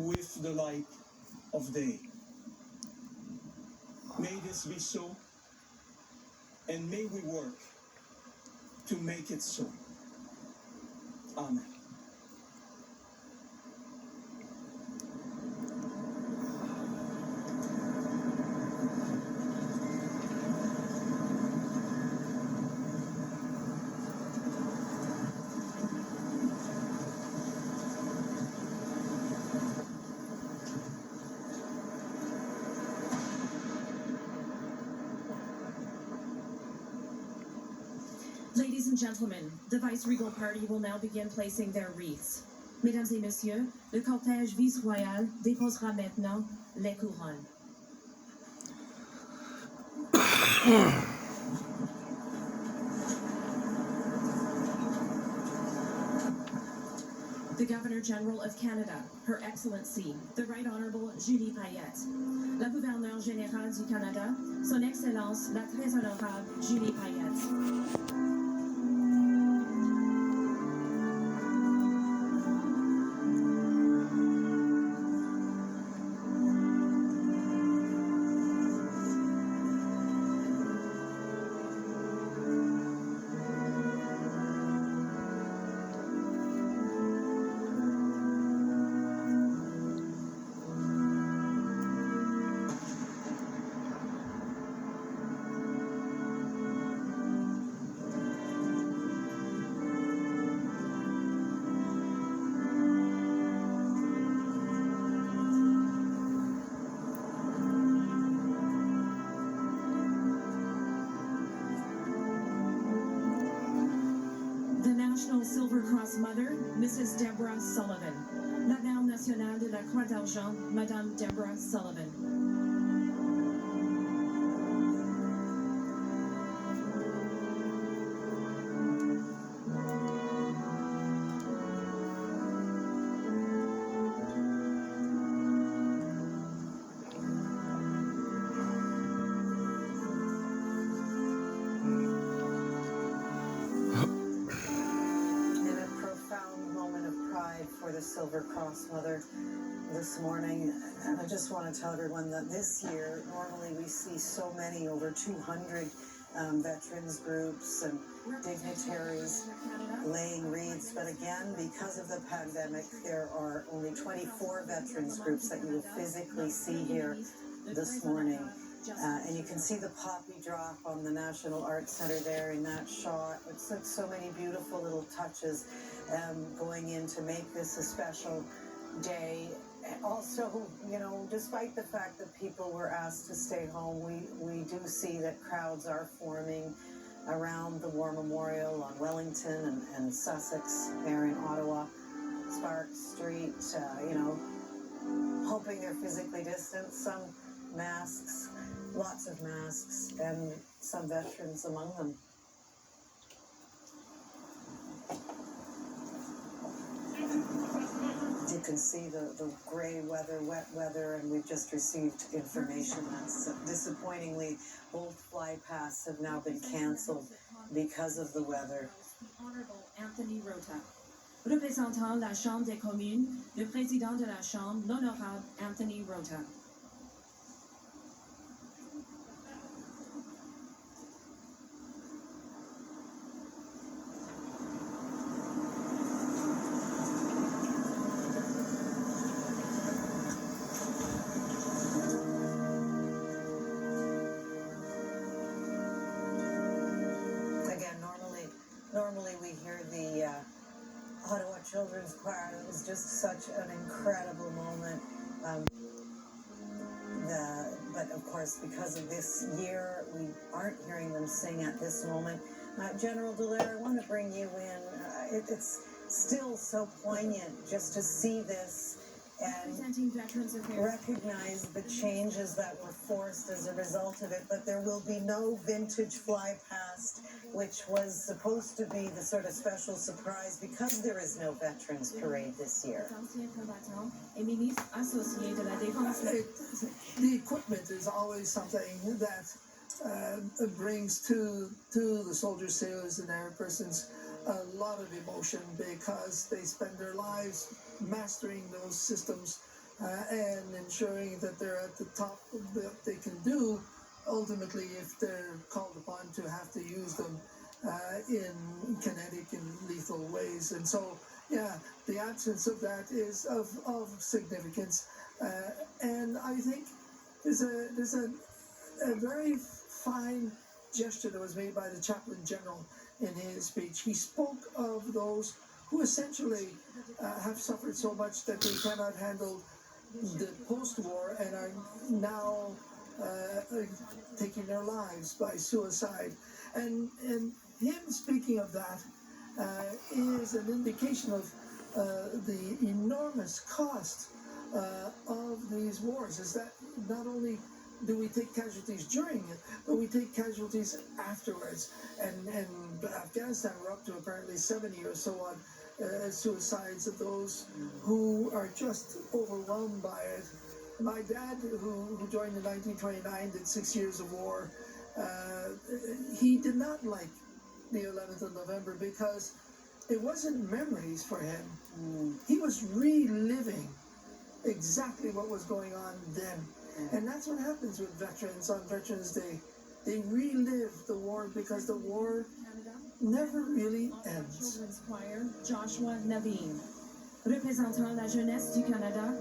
with the light of day. May this be so, and may we work to make it so. Amen. Ladies and gentlemen, the Vice-Regal Party will now begin placing their wreaths. Mesdames et messieurs, le cortège vice-royal déposera maintenant les couronnes. The Governor-General of Canada, Her Excellency, the Right Honourable Julie Payette. La Gouverneure Générale du Canada, Son Excellence, la Très Honorable Julie Payette. Silver Cross Mother, Mrs. Deborah Sullivan. La Mère Nationale de la Croix d'Argent, Madame Deborah Sullivan. For the Silver Cross Mother this morning, and I just want to tell everyone that this year normally we see so many, over 200 veterans groups and dignitaries laying wreaths, but again, because of the pandemic, there are only 24 veterans groups that you will physically see here this morning. And you can see the poppy drop on the National Arts Center there in that shot. It's like so many beautiful little touches going in to make this a special day. And also, you know, despite the fact that people were asked to stay home, we do see that crowds are forming around the War Memorial on Wellington and Sussex there in Ottawa, Sparks Street, you know, hoping they're physically distant. Some masks, lots of masks, and some veterans among them. You can see the gray weather, wet weather, and we've just received information that disappointingly both flypasts have now been cancelled because of the weather. Honorable Anthony Rota. Représentant la Chambre des communes, le président de la Chambre, l'honorable Anthony Rota. Normally we hear the Ottawa Children's Choir. It was just such an incredible moment. But of course, because of this year, we aren't hearing them sing at this moment. General Dallaire, I want to bring you in. It's still so poignant just to see this and recognize the changes that were forced as a result of it. But there will be no vintage fly past, which was supposed to be the sort of special surprise because there is no Veterans Parade this year. The equipment is always something that brings to the soldiers, sailors, and air persons a lot of emotion because they spend their lives mastering those systems and ensuring that they're at the top of what they can do, ultimately, if they're called upon to have to use them in kinetic and lethal ways. And so, yeah, the absence of that is of significance. And I think there's a very fine gesture that was made by the chaplain general in his speech. He spoke of those who essentially have suffered so much that they cannot handle the post-war and are now taking their lives by suicide. And him speaking of that is an indication of the enormous cost of these wars. Is that not only do we take casualties during it, but we take casualties afterwards. And Afghanistan, we're up to apparently 70 or so on suicides of those who are just overwhelmed by it. My dad, who joined in 1929, did 6 years of war. He did not like the 11th of November because it wasn't memories for him. He was reliving exactly what was going on then. And that's what happens with veterans on Veterans Day. They relive the war because the war never really ends. Children's Choir, Joshua Naveen. Représentant la jeunesse du Canada,